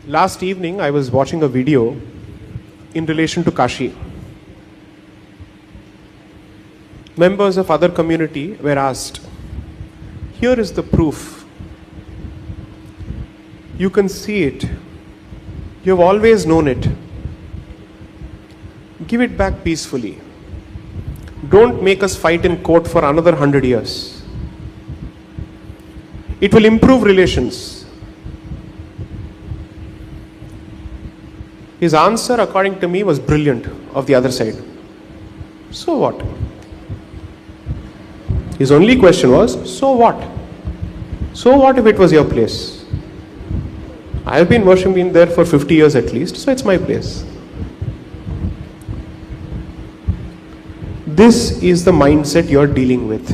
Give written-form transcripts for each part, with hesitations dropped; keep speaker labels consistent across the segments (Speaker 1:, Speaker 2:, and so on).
Speaker 1: Last evening, I was watching a video in relation to Kashi. Members of other community were asked, here is the proof. You can see it. You have always known it. Give it back peacefully. Don't make us fight in court for another 100 years. It will improve relations. His answer, according to me, was brilliant of the other side. So what? His only question was, so what? So what if it was your place? I have been worshipping there for 50 years at least, so it's my place. This is the mindset you're dealing with.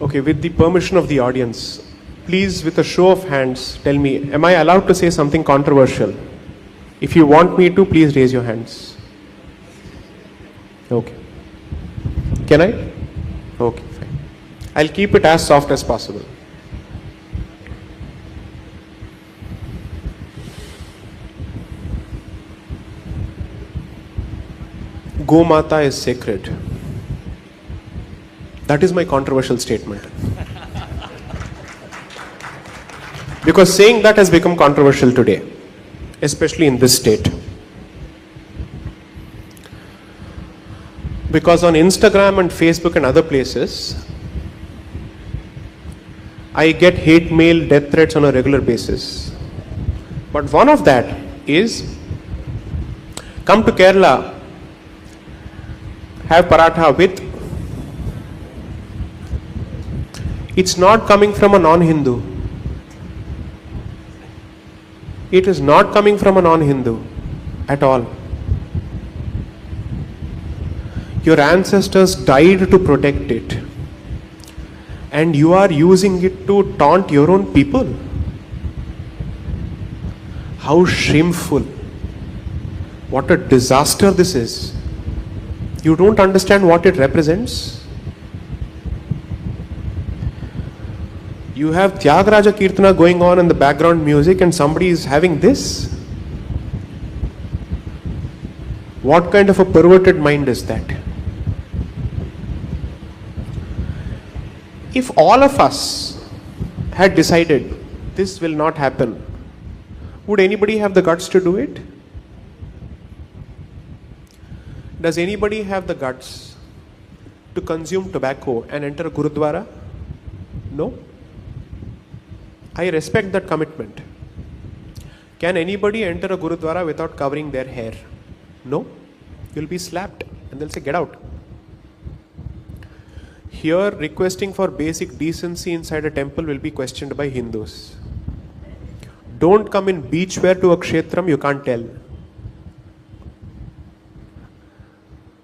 Speaker 1: Okay, with the permission of the audience, please, with a show of hands, tell me, am I allowed to say something controversial? If you want me to, please raise your hands. Okay. Can I? Okay, fine. I'll keep it as soft as possible. Gomata is sacred. That is my controversial statement. Because saying that has become controversial today, especially in this state. Because on Instagram and Facebook and other places, I get hate mail, death threats on a regular basis. But one of that is, come to Kerala, have paratha with. It's not coming from a non-Hindu. It is not coming from a non-Hindu at all. Your ancestors died to protect it. And you are using it to taunt your own people. How shameful. What a disaster this is. You don't understand what it represents. You have Tyagaraja Kirtana going on in the background music and somebody is having this. What kind of a perverted mind is that? If all of us had decided this will not happen, would anybody have the guts to do it? Does anybody have the guts to consume tobacco and enter a Gurudwara? No. I respect that commitment. Can anybody enter a Gurudwara without covering their hair? No. You'll be slapped and they'll say, get out. Here, requesting for basic decency inside a temple will be questioned by Hindus. Don't come in beach wear to a kshetram, you can't tell.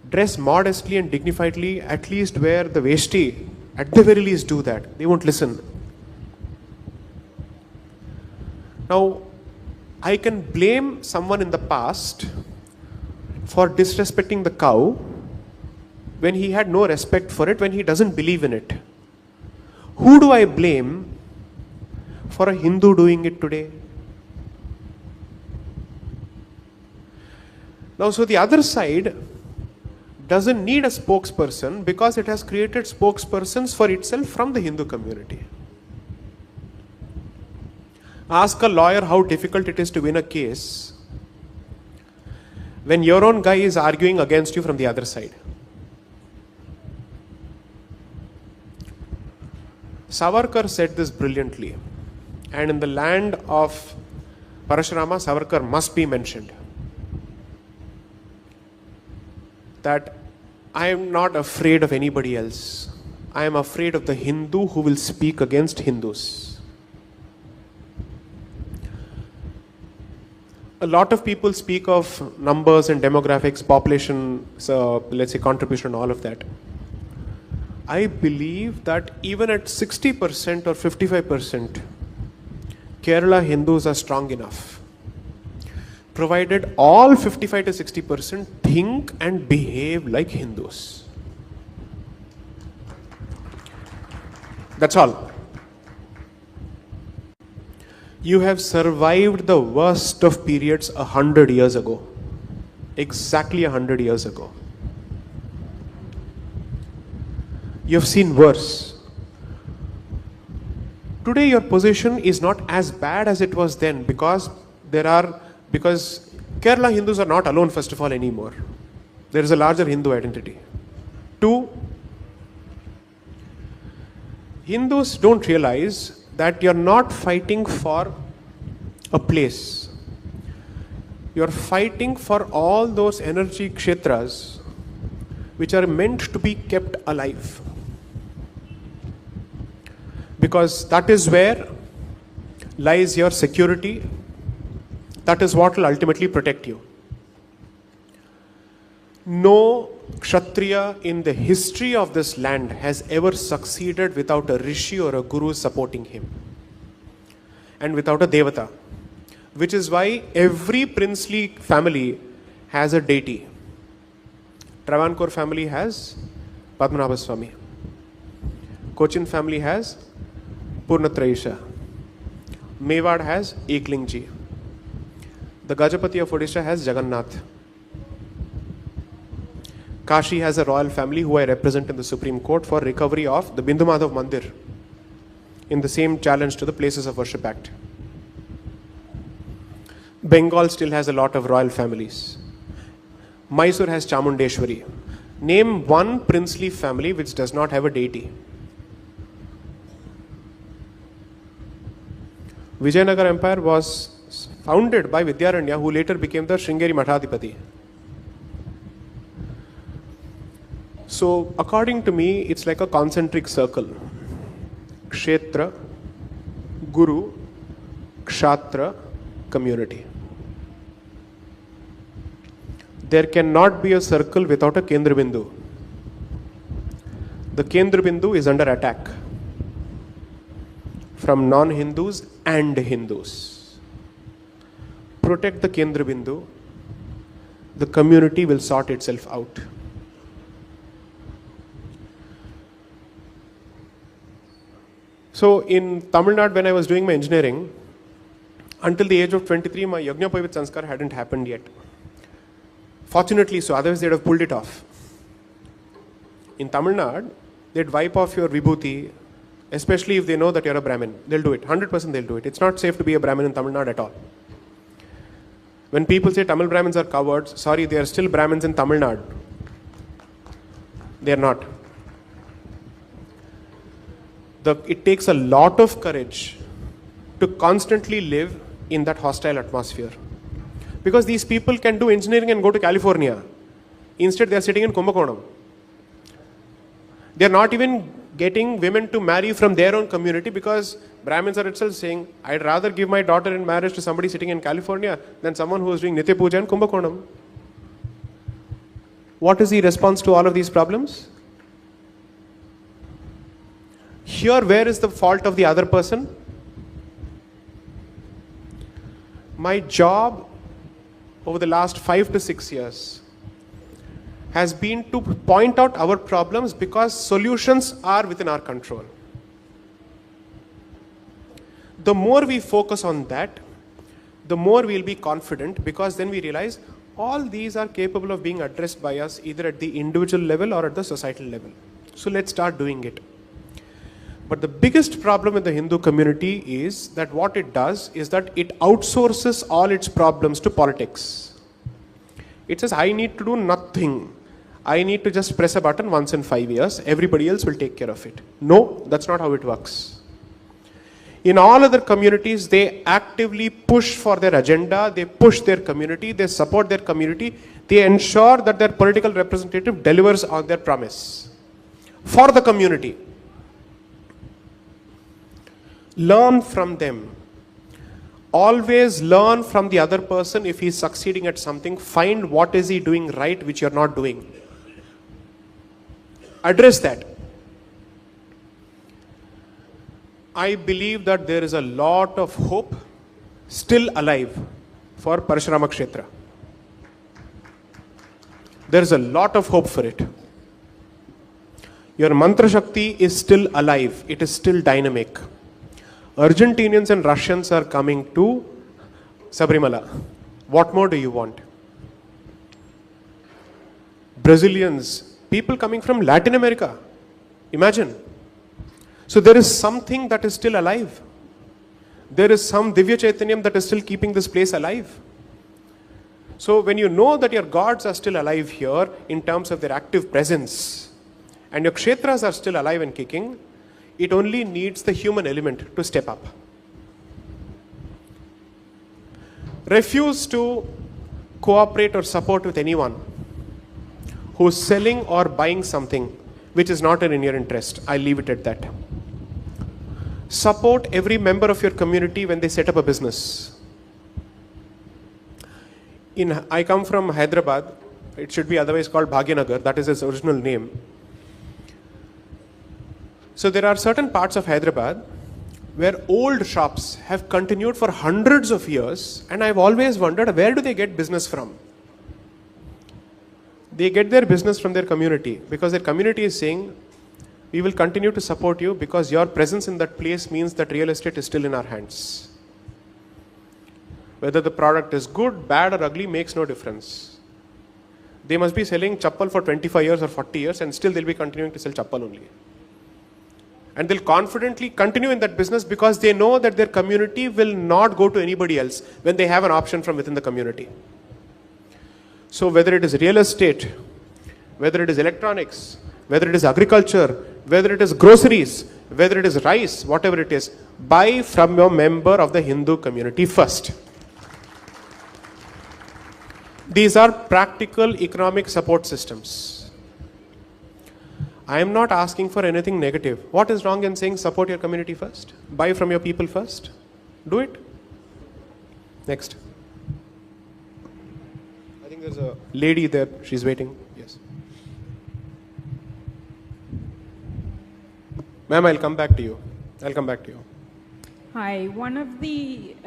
Speaker 1: Dress modestly and dignifiedly, at least wear the veshti. At the very least do that. They won't listen. Now, I can blame someone in the past for disrespecting the cow when he had no respect for it, when he doesn't believe in it. Who do I blame for a Hindu doing it today? Now, so the other side doesn't need a spokesperson because it has created spokespersons for itself from the Hindu community. Ask a lawyer how difficult it is to win a case when your own guy is arguing against you from the other side. Savarkar said this brilliantly, and in the land of Parashurama, Savarkar must be mentioned. That I am not afraid of anybody else. I am afraid of the Hindu who will speak against Hindus. A lot of people speak of numbers and demographics, population, so let's say contribution and all of that. I believe that even at 60% or 55%, Kerala Hindus are strong enough. Provided all 55 to 60% think and behave like Hindus. That's all. You have survived the worst of periods 100 years ago. Exactly 100 years ago. You have seen worse. Today your position is not as bad as it was then because Kerala Hindus are not alone, first of all, anymore. There is a larger Hindu identity. Two, Hindus don't realize that you're not fighting for a place. You're fighting for all those energy kshetras which are meant to be kept alive. Because that is where lies your security. That is what will ultimately protect you. No Kshatriya in the history of this land has ever succeeded without a rishi or a guru supporting him. And without a devata. Which is why every princely family has a deity. Travancore family has Padmanabha Swami. Cochin family has Purnatrayisha. Mewad has Eklingji. The Gajapati of Odisha has Jagannath. Kashi has a royal family who I represent in the Supreme Court for recovery of the Bindu Madhav Mandir in the same challenge to the Places of Worship Act. Bengal still has a lot of royal families. Mysore has Chamundeshwari. Name one princely family which does not have a deity. Vijayanagar Empire was founded by Vidyaranya, who later became the Sringeri Mathadipati. So, according to me, it's like a concentric circle. Kshetra, Guru, Kshatra, community. There cannot be a circle without a Kendra Bindu. The Kendra Bindu is under attack from non-Hindus and Hindus. Protect the Kendra Bindu, the community will sort itself out. So in Tamil Nadu, when I was doing my engineering, until the age of 23, my Yajnapavit Sanskar hadn't happened yet. Fortunately so, otherwise they'd have pulled it off. In Tamil Nadu, they'd wipe off your vibhuti, especially if they know that you're a Brahmin. They'll do it. 100% they'll do it. It's not safe to be a Brahmin in Tamil Nadu at all. When people say Tamil Brahmins are cowards, sorry, they are still Brahmins in Tamil Nadu. They are not. It takes a lot of courage to constantly live in that hostile atmosphere. Because these people can do engineering and go to California. Instead, they are sitting in Kumbakonam. They are not even getting women to marry from their own community because Brahmins are itself saying, I'd rather give my daughter in marriage to somebody sitting in California than someone who is doing Nitya Puja in Kumbakonam. What is the response to all of these problems? Here, where is the fault of the other person? My job over the last 5 to 6 years has been to point out our problems because solutions are within our control. The more we focus on that, the more we'll be confident because then we realize all these are capable of being addressed by us either at the individual level or at the societal level. So let's start doing it. But the biggest problem in the Hindu community is that what it does is that it outsources all its problems to politics. It says, I need to do nothing. I need to just press a button once in 5 years. Everybody else will take care of it. No, that's not how it works. In all other communities, they actively push for their agenda. They push their community. They support their community. They ensure that their political representative delivers on their promise for the community. Learn from them. Always learn from the other person. If he is succeeding at something, find what is he doing right which you are not doing. Address that. I believe that there is a lot of hope still alive for Parashurama Kshetra. There is a lot of hope for it. Your mantra shakti is still alive, it is still dynamic. Argentinians and Russians are coming to Sabrimala. What more do you want? Brazilians, people coming from Latin America. Imagine. So there is something that is still alive. There is some Divya Chaitanyam that is still keeping this place alive. So when you know that your gods are still alive here in terms of their active presence, and your kshetras are still alive and kicking, it only needs the human element to step up. Refuse to cooperate or support with anyone who's selling or buying something which is not in your interest. I'll leave it at that. Support every member of your community when they set up a business. I come from Hyderabad. It should be otherwise called Bhagyanagar. That is its original name. So there are certain parts of Hyderabad where old shops have continued for hundreds of years, and I've always wondered, where do they get business from? They get their business from their community, because their community is saying, we will continue to support you because your presence in that place means that real estate is still in our hands. Whether the product is good, bad or ugly makes no difference. They must be selling chappal for 25 years or 40 years and still they'll be continuing to sell chappal only. And they'll confidently continue in that business because they know that their community will not go to anybody else when they have an option from within the community. So whether it is real estate, whether it is electronics, whether it is agriculture, whether it is groceries, whether it is rice, whatever it is, buy from your member of the Hindu community first. These are practical economic support systems. I am not asking for anything negative. What is wrong in saying support your community first? Buy from your people first? Do it. Next. I think there's a lady there. She's waiting. Yes. Ma'am, I'll come back to you.
Speaker 2: Hi. One of the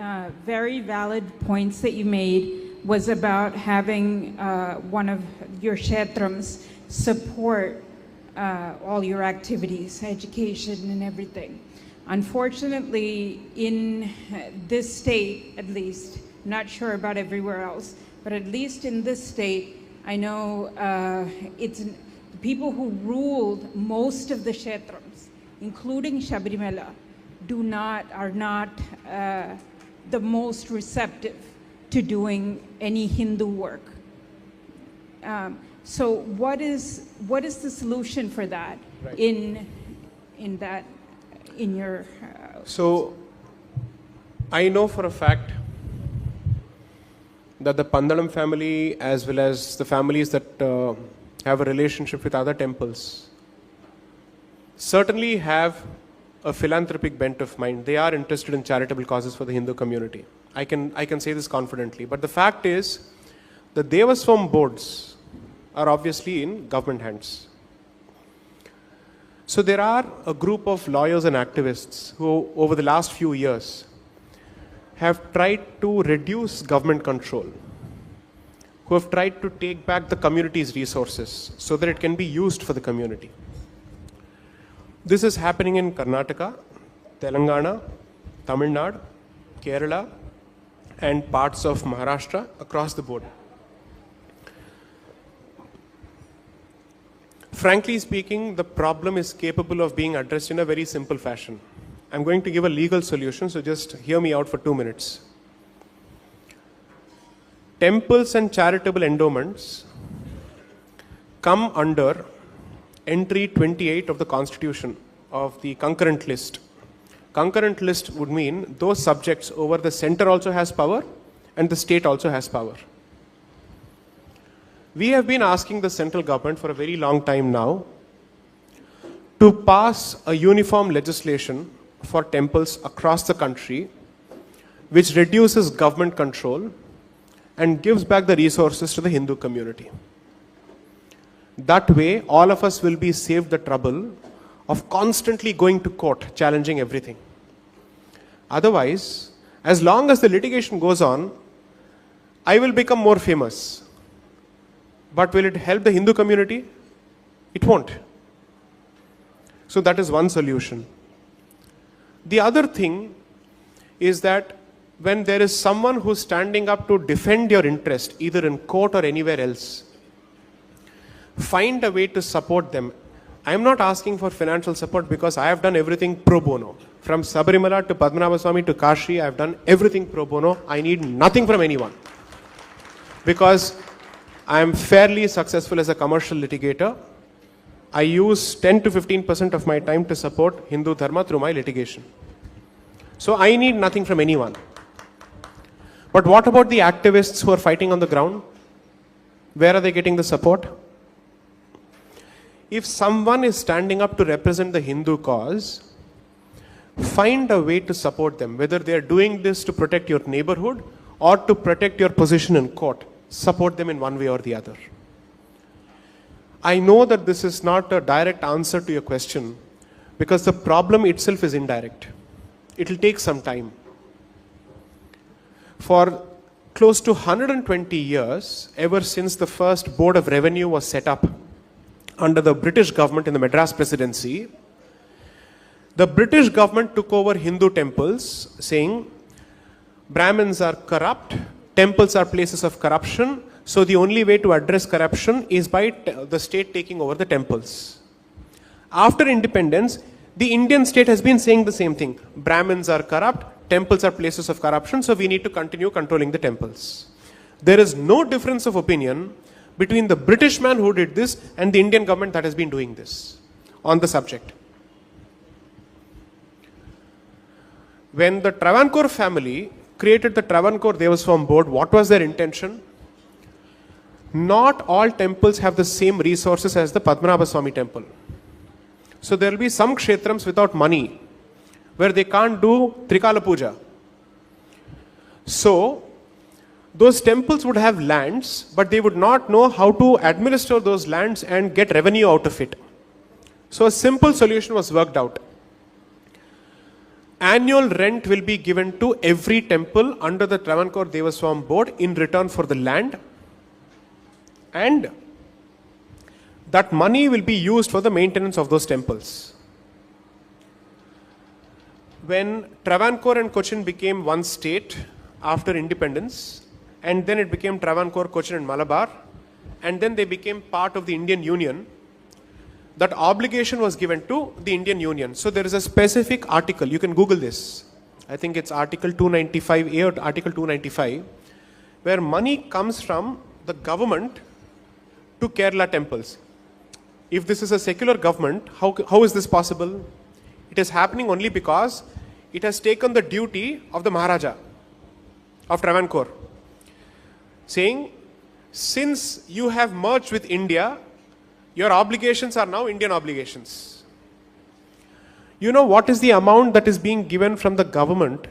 Speaker 2: very valid points that you made was about having one of your kshetrams support all your activities, education and everything. Unfortunately, in this state, at least, not sure about everywhere else, but at least in this state, I know it's the people who ruled most of the kshetrams, including Sabrimala, are not the most receptive to doing any Hindu work. So what is the solution for that? Right. in your
Speaker 1: So I know for a fact that the Pandalam family, as well as the families that have a relationship with other temples, certainly have a philanthropic bent of mind. They are interested in charitable causes for the Hindu community. I can say this confidently. But the fact is, the Devaswam boards are obviously in government hands. So there are a group of lawyers and activists who, over the last few years, have tried to reduce government control, who have tried to take back the community's resources so that it can be used for the community. This is happening in Karnataka, Telangana, Tamil Nadu, Kerala, and parts of Maharashtra across the board. Frankly speaking, the problem is capable of being addressed in a very simple fashion. I'm going to give a legal solution, so just hear me out for 2 minutes. Temples and charitable endowments come under entry 28 of the Constitution of the concurrent list. Concurrent list would mean those subjects over the center also has power and the state also has power. We have been asking the central government for a very long time now to pass a uniform legislation for temples across the country which reduces government control and gives back the resources to the Hindu community. That way, all of us will be saved the trouble of constantly going to court, challenging everything. Otherwise, as long as the litigation goes on, I will become more famous. But will it help the Hindu community? It won't. So that is one solution. The other thing is that when there is someone who's standing up to defend your interest, either in court or anywhere else, find a way to support them. I am not asking for financial support because I have done everything pro bono. From Sabarimala to Padmanabha Swami to Kashi, I have done everything pro bono. I need nothing from anyone. Because I am fairly successful as a commercial litigator. I use 10 to 15% of my time to support Hindu Dharma through my litigation. So I need nothing from anyone. But what about the activists who are fighting on the ground? Where are they getting the support? If someone is standing up to represent the Hindu cause, find a way to support them, whether they are doing this to protect your neighborhood or to protect your position in court. Support them in one way or the other. I know that this is not a direct answer to your question because the problem itself is indirect. It will take some time. For close to 120 years, ever since the first Board of Revenue was set up under the British government in the Madras Presidency, the British government took over Hindu temples saying, Brahmins are corrupt, temples are places of corruption, so the only way to address corruption is by the state taking over the temples. After independence, the Indian state has been saying the same thing. Brahmins are corrupt, temples are places of corruption, so we need to continue controlling the temples. There is no difference of opinion between the British man who did this and the Indian government that has been doing this on the subject. When the Travancore family created the Travancore Devaswam board, what was their intention? Not all temples have the same resources as the Padmanabha Swami temple. So there will be some kshetrams without money, where they can't do Trikala Puja. So those temples would have lands, but they would not know how to administer those lands and get revenue out of it. So a simple solution was worked out. Annual rent will be given to every temple under the Travancore Devaswam board in return for the land, and that money will be used for the maintenance of those temples. When Travancore and Cochin became one state after independence, and then it became Travancore, Cochin and Malabar, and then they became part of the Indian Union, that obligation was given to the Indian Union. So there is a specific article, you can Google this. I think it's Article 295A or Article 295, where money comes from the government to Kerala temples. If this is a secular government, how is this possible? It is happening only because it has taken the duty of the Maharaja of Travancore, saying, since you have merged with India, your obligations are now Indian obligations. You know what is the amount that is being given from the government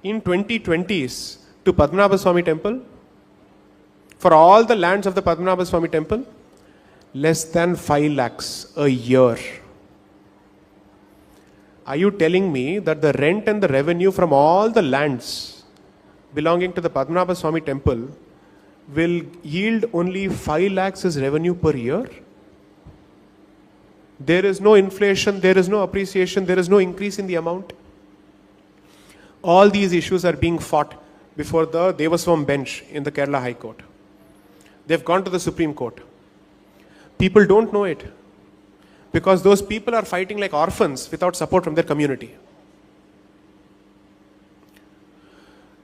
Speaker 1: in 2020s to Padmanabha Swami temple? For all the lands of the Padmanabha Swami temple? Less than 5 lakhs a year. Are you telling me that the rent and the revenue from all the lands belonging to the Padmanabha Swami temple will yield only 5 lakhs as revenue per year? There is no inflation, there is no appreciation, there is no increase in the amount. All these issues are being fought before the Devaswam bench in the Kerala High Court. They've gone to the Supreme Court. People don't know it because those people are fighting like orphans without support from their community.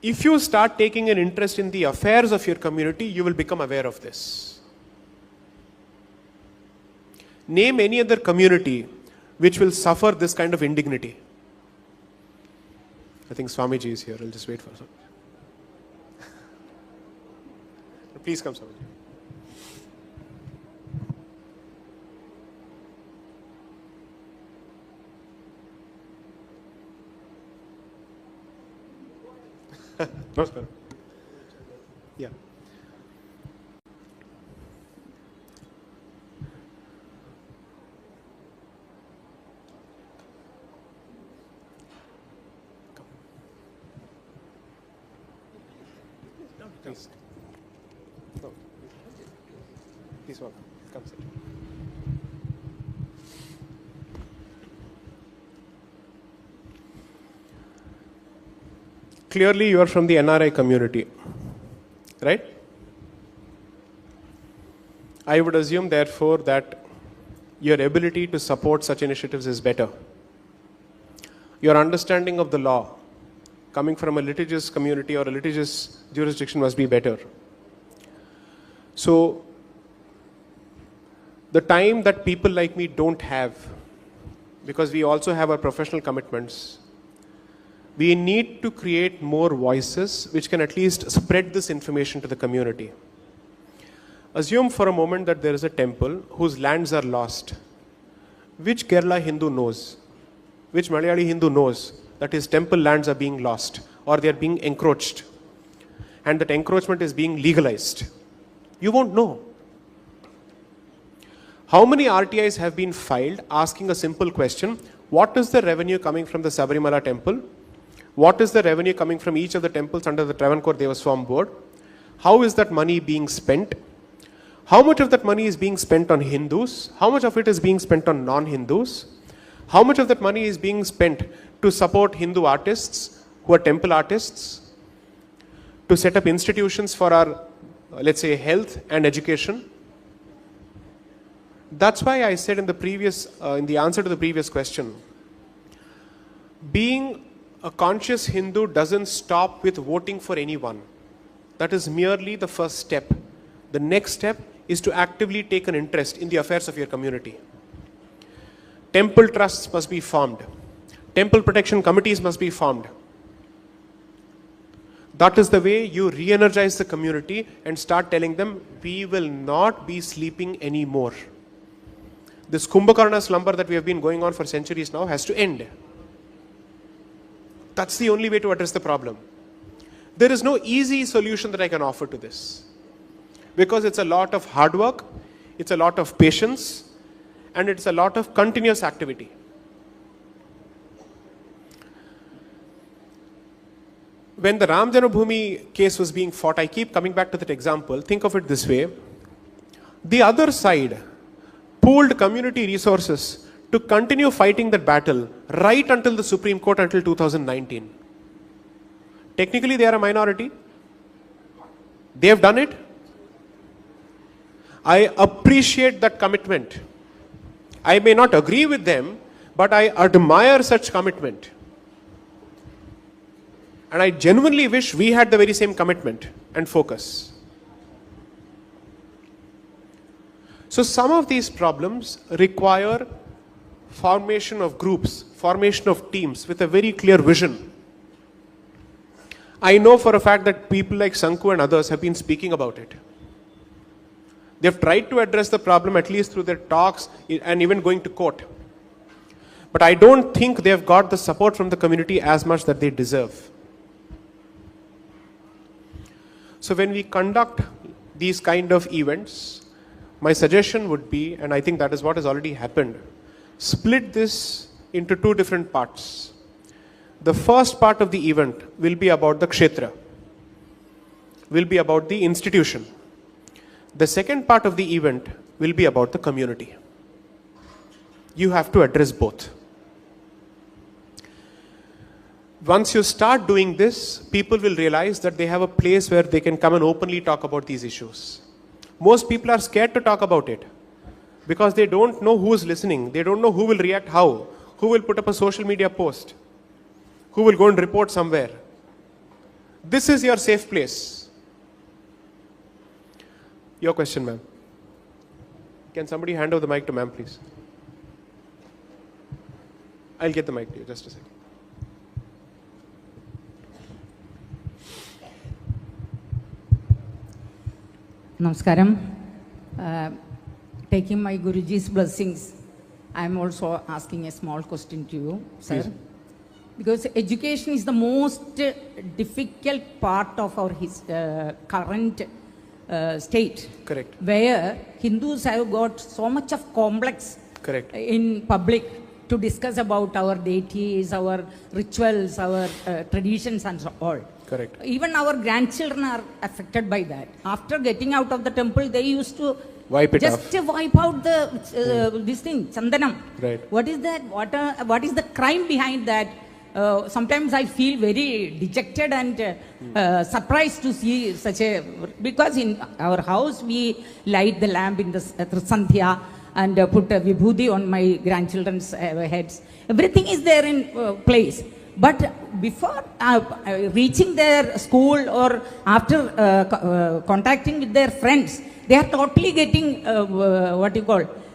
Speaker 1: If you start taking an interest in the affairs of your community, you will become aware of this. Name any other community which will suffer this kind of indignity. I think Swamiji is here. I'll just wait for some. Please come, Swamiji. Namaskaram. Yeah. Please. No. Please welcome. Come sit. Clearly, you are from the NRI community, right? I would assume, therefore, that your ability to support such initiatives is better. Your understanding of the law, coming from a litigious community or a litigious jurisdiction, must be better. So, the time that people like me don't have, because we also have our professional commitments, we need to create more voices which can at least spread this information to the community. Assume for a moment that there is a temple whose lands are lost. Which Kerala Hindu knows, which Malayali Hindu knows that his temple lands are being lost or they are being encroached and that encroachment is being legalized? You won't know. How many RTIs have been filed asking a simple question: what is the revenue coming from the Sabarimala temple? What is the revenue coming from each of the temples under the Travancore Devaswam board? How is that money being spent? How much of that money is being spent on Hindus? How much of it is being spent on non-Hindus? How much of that money is being spent to support Hindu artists who are temple artists? To set up institutions for our, let's say, health and education? That's why I said in the answer to the previous question, being a conscious Hindu doesn't stop with voting for anyone. That is merely the first step. The next step is to actively take an interest in the affairs of your community. Temple trusts must be formed. Temple protection committees must be formed. That is the way you re-energize the community and start telling them, we will not be sleeping anymore. This Kumbhakarna slumber that we have been going on for centuries now has to end. That's the only way to address the problem. There is no easy solution that I can offer to this, because it's a lot of hard work, it's a lot of patience, and it's a lot of continuous activity. When the Ram Janmabhoomi case was being fought, I keep coming back to that example. Think of it this way. The other side pooled community resources to continue fighting that battle right until the Supreme Court, until 2019. Technically, they are a minority. They have done it. I appreciate that commitment. I may not agree with them, but I admire such commitment. And I genuinely wish we had the very same commitment and focus. So some of these problems require formation of groups, formation of teams with a very clear vision. I know for a fact that people like Sanku and others have been speaking about it. They've tried to address the problem, at least through their talks and even going to court. But I don't think they've got the support from the community as much that they deserve. So when we conduct these kind of events, my suggestion would be, and I think that is what has already happened, split this into two different parts. The first part of the event will be about the kshetra, will be about the institution. The second part of the event will be about the community. You have to address both. Once you start doing this, people will realize that they have a place where they can come and openly talk about these issues. Most people are scared to talk about it because they don't know who is listening. They don't know who will react how, who will put up a social media post, who will go and report somewhere. This is your safe place. Your question, ma'am. Can somebody hand over the mic to ma'am, please? I'll get the mic to you, just a second.
Speaker 3: Namaskaram. Taking my Guruji's blessings, I am also asking a small question to you, sir.
Speaker 1: Please.
Speaker 3: Because education is the most difficult part of our current state.
Speaker 1: Correct.
Speaker 3: Where Hindus have got so much of complex.
Speaker 1: Correct.
Speaker 3: In public to discuss about our deities, our rituals, our traditions and so all.
Speaker 1: Correct.
Speaker 3: Even our grandchildren are affected by that. After getting out of the temple, they used to
Speaker 1: wipe it
Speaker 3: just
Speaker 1: off.
Speaker 3: Wipe out the this thing, chandanam.
Speaker 1: Right.
Speaker 3: What is that? What is the crime behind that? sometimes I feel very dejected and surprised to see such a, because in our house we light the lamp in the Sandhya and put a vibhuti on my grandchildren's heads. Everything is there in place. But before reaching their school or after contacting with their friends, they are totally getting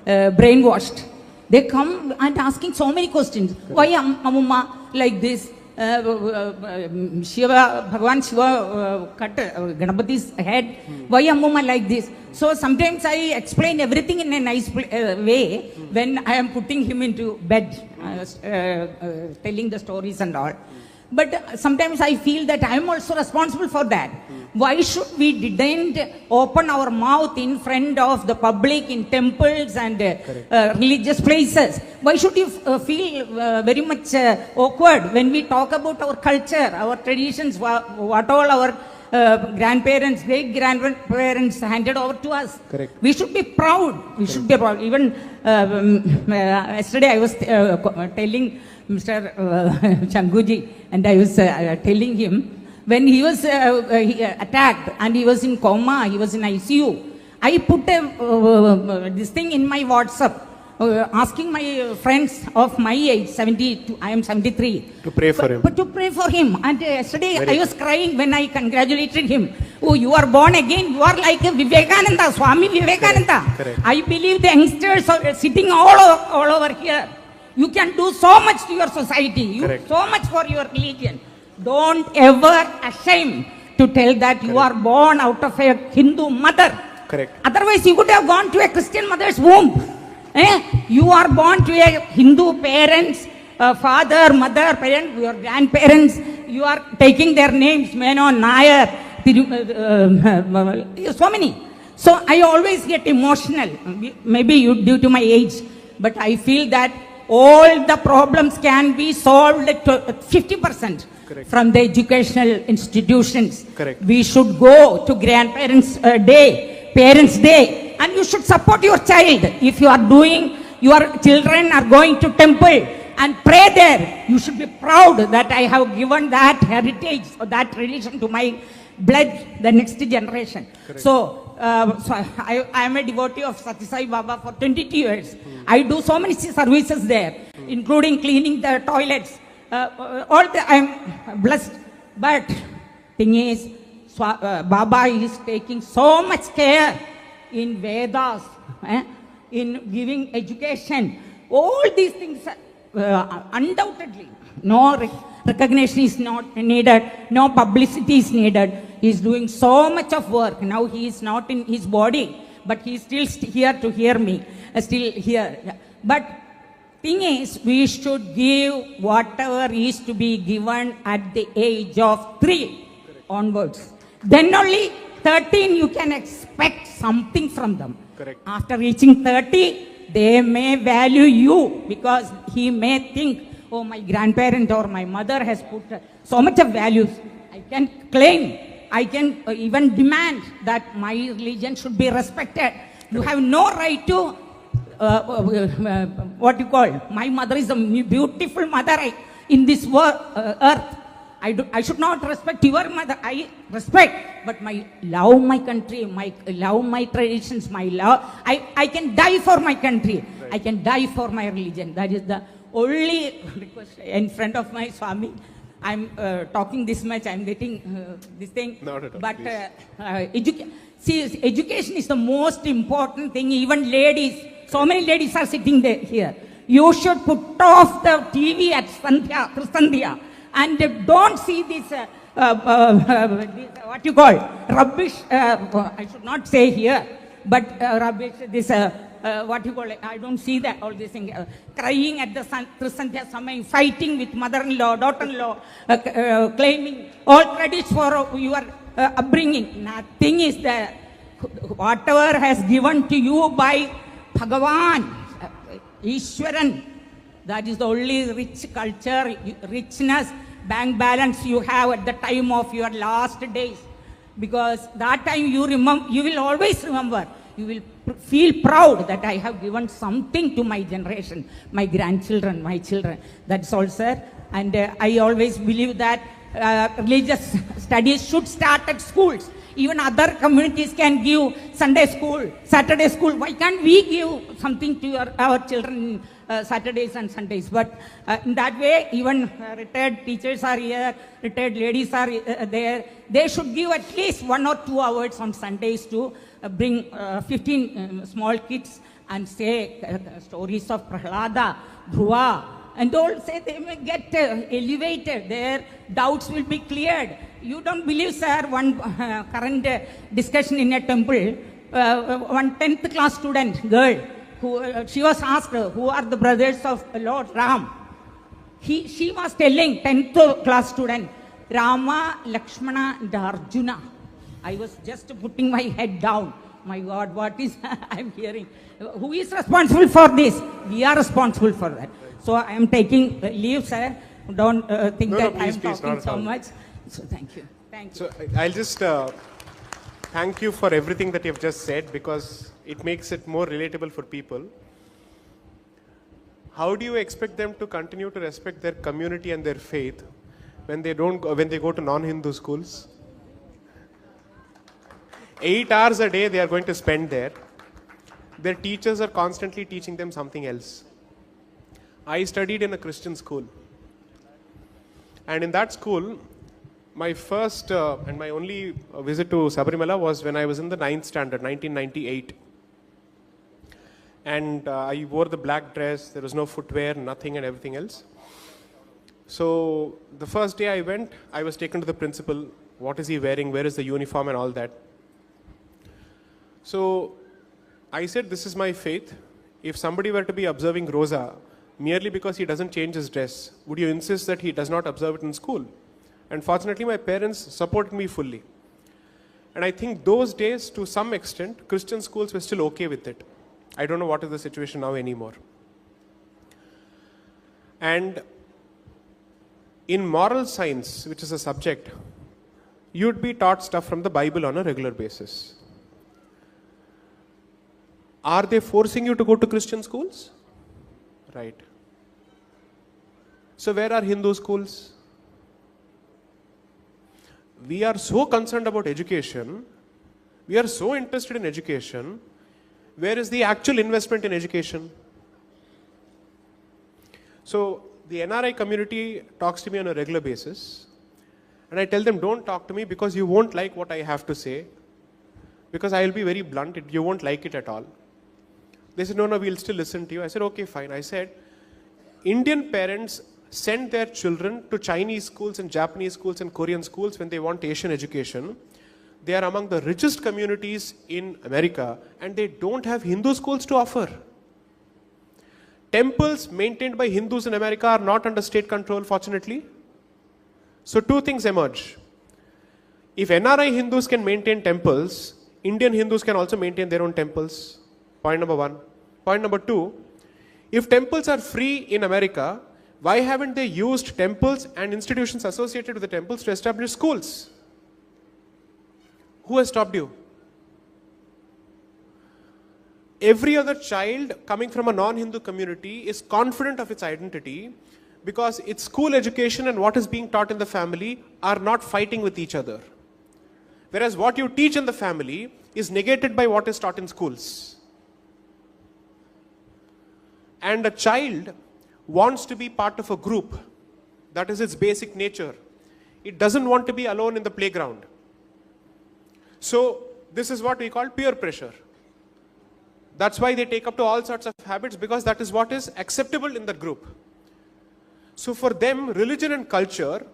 Speaker 3: brainwashed. They come and asking so many questions. Why Amumma like this? Shiva, Bhagavan Shiva cut Ganapati's head. Why Amumma like this? So sometimes I explain everything in a nice way when I am putting him into bed, telling the stories and all. But sometimes I feel that I am also responsible for that. Why should we didn't open our mouth in front of the public in temples and religious places? Why should you feel very much awkward when we talk about our culture, our traditions, what all our grandparents, great grandparents handed over to us?
Speaker 1: Correct.
Speaker 3: We should be proud. We should be proud. Even yesterday I was telling Mr. Changuji, and I was telling him, when he was attacked and he was in coma, he was in ICU, I put this thing in my WhatsApp, asking my friends of my age, 72, I am 73.
Speaker 1: To pray for him.
Speaker 3: But to pray for him. And yesterday I was crying when I congratulated him. Oh, you are born again. You are like a Vivekananda, Swami Vivekananda.
Speaker 1: Correct.
Speaker 3: I believe the youngsters are sitting all over here. You can do so much to your society, so much for your religion. Don't ever ashamed to tell that you are born out of a Hindu mother.
Speaker 1: Correct.
Speaker 3: Otherwise, you could have gone to a Christian mother's womb. You are born to a Hindu parents, father, mother, parent, your grandparents. You are taking their names, Menon, Nair, so many. So I always get emotional, maybe due to my age, but I feel that all the problems can be solved at 50%.
Speaker 1: Correct.
Speaker 3: From the educational institutions.
Speaker 1: Correct.
Speaker 3: We should go to Grandparents' Day, Parents' Day, and you should support your child. If you are doing, your children are going to temple and pray there, you should be proud that I have given that heritage or that tradition to my blood, the next generation.
Speaker 1: Correct.
Speaker 3: So I am a devotee of Satya Sai Baba for 22 years. I do so many services there, including cleaning the toilets. I am blessed. But thing is, Baba is taking so much care in Vedas, in giving education. All these things, undoubtedly, no recognition is not needed, no publicity is needed. He is doing so much of work. Now he is not in his body, but he is still here to hear me, still here. But thing is, we should give whatever is to be given at the age of 3 onwards. Then only 13 you can expect something from them.
Speaker 1: Correct.
Speaker 3: After reaching 30, they may value you because he may think, oh, my grandparent or my mother has put so much of values. I can claim, I can even demand that my religion should be respected. You have no right to what you call, my mother is a beautiful mother in this earth. I should not respect your mother. I respect, but love my country, love my traditions, I can die for my country. Right. I can die for my religion. That is the only request in front of my Swami. I'm talking this much, I'm getting this thing.
Speaker 1: Not at all,
Speaker 3: but education is the most important thing. Even ladies, so many ladies are sitting there here. You should put off the TV at Sandhya and don't see this, what you call, rubbish, I should not say here, but rubbish, this, what you call it, I don't see that, all this thing, crying at the Sandhya Samay, fighting with mother-in-law, daughter-in-law, claiming all credits for your upbringing. Nothing is there. Whatever has given to you by Bhagavan, Ishwaran, that is the only rich culture, richness, bank balance you have at the time of your last days. Because that time you will always remember, you will feel proud that I have given something to my generation, my grandchildren, my children. That's all, sir. And I always believe that religious studies should start at schools. Even other communities can give Sunday school, Saturday school. Why can't we give something to our children Saturdays and Sundays? But in that way, even retired teachers are here, retired ladies are there. They should give at least 1 or 2 hours on Sundays to bring 15 small kids and say stories of Prahlada, Dhruva, and all. Say they may get elevated, their doubts will be cleared. You don't believe, sir, one current discussion in a temple, one 10th class student, girl, who she was asked, who are the brothers of Lord Ram? She was telling 10th class student, Rama, Lakshmana, and Arjuna. I was just putting my head down. My God, what is I'm hearing? Who is responsible for this? We are responsible for that. So I am taking leave, sir. Don't think that I am talking so much. So thank you. Thank you.
Speaker 1: So I'll just thank you for everything that you've just said, because it makes it more relatable for people. How do you expect them to continue to respect their community and their faith when they go to non-Hindu schools? 8 hours a day they are going to spend there. Their teachers are constantly teaching them something else. I studied in a Christian school. And in that school, my first and my only visit to Sabarimala was when I was in the 9th standard, 1998. And I wore the black dress, there was no footwear, nothing and everything else. So the first day I went, I was taken to the principal. What is he wearing? Where is the uniform and all that? So I said, this is my faith. If somebody were to be observing Rosa merely because he doesn't change his dress, would you insist that he does not observe it in school? And fortunately, my parents supported me fully. And I think those days, to some extent, Christian schools were still okay with it. I don't know what is the situation now anymore. And in moral science, which is a subject, you'd be taught stuff from the Bible on a regular basis. Are they forcing you to go to Christian schools? Right. So where are Hindu schools? We are so concerned about education. We are so interested in education. Where is the actual investment in education? So the NRI community talks to me on a regular basis. And I tell them, don't talk to me because you won't like what I have to say. Because I will be very blunt, you won't like it at all. They said, no, we'll still listen to you. I said, okay, fine. I said, Indian parents send their children to Chinese schools and Japanese schools and Korean schools when they want Asian education. They are among the richest communities in America and they don't have Hindu schools to offer. Temples maintained by Hindus in America are not under state control, fortunately. So two things emerge. If NRI Hindus can maintain temples, Indian Hindus can also maintain their own temples. Point number one. Point number two, if temples are free in America, why haven't they used temples and institutions associated with the temples to establish schools? Who has stopped you? Every other child coming from a non-Hindu community is confident of its identity because its school education and what is being taught in the family are not fighting with each other. Whereas what you teach in the family is negated by what is taught in schools. And a child wants to be part of a group. That is its basic nature. It doesn't want to be alone in the playground. So this is what we call peer pressure. That's why they take up to all sorts of habits, because that is what is acceptable in the group. So for them, religion and culture,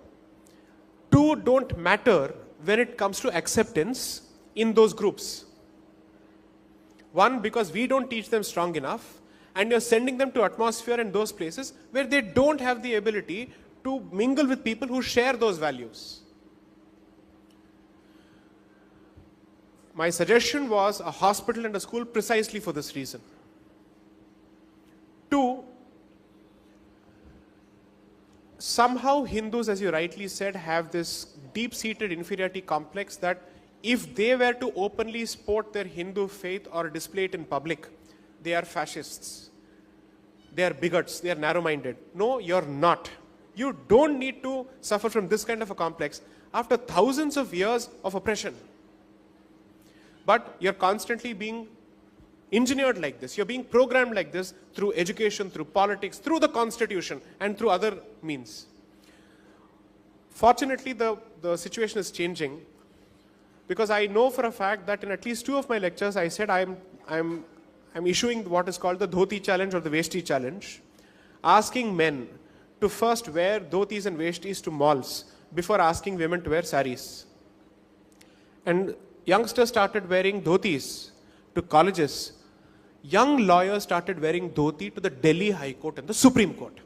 Speaker 1: two don't matter when it comes to acceptance in those groups. One, because we don't teach them strong enough, and you're sending them to atmosphere in those places where they don't have the ability to mingle with people who share those values. My suggestion was a hospital and a school precisely for this reason. Two, somehow Hindus, as you rightly said, have this deep-seated inferiority complex that if they were to openly sport their Hindu faith or display it in public, they are fascists. They are bigots. They are narrow-minded. No, you're not. You don't need to suffer from this kind of a complex after thousands of years of oppression. But you're constantly being engineered like this. You're being programmed like this through education, through politics, through the constitution, and through other means. Fortunately, the situation is changing, because I know for a fact that in at least 2 of my lectures, I said I'm issuing what is called the dhoti challenge or the veshti challenge, asking men to first wear dhotis and veshtis to malls before asking women to wear saris. And youngsters started wearing dhotis to colleges. Young lawyers started wearing dhoti to the Delhi High Court and the Supreme Court.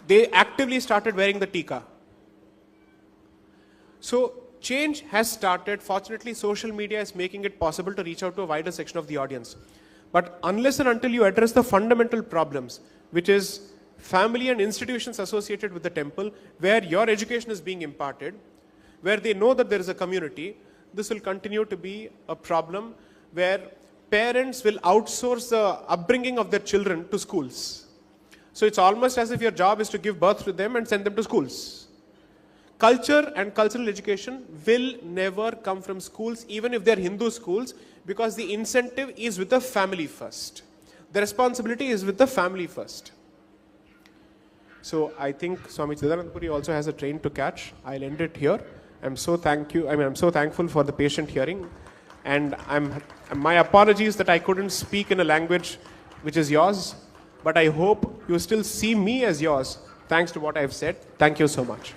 Speaker 1: They actively started wearing the tika. So change has started. Fortunately, social media is making it possible to reach out to a wider section of the audience. But unless and until you address the fundamental problems, which is family and institutions associated with the temple, where your education is being imparted, where they know that there is a community, this will continue to be a problem where parents will outsource the upbringing of their children to schools. So it's almost as if your job is to give birth to them and send them to schools. Culture and cultural education will never come from schools, even if they're Hindu schools, because the incentive is with the family first. The responsibility is with the family first. So I think Swami Chidananda Puri also has a train to catch. I'll end it here. I'm so thankful for the patient hearing, and my apologies that I couldn't speak in a language which is yours, but I hope you still see me as yours thanks to what I've said. Thank you so much.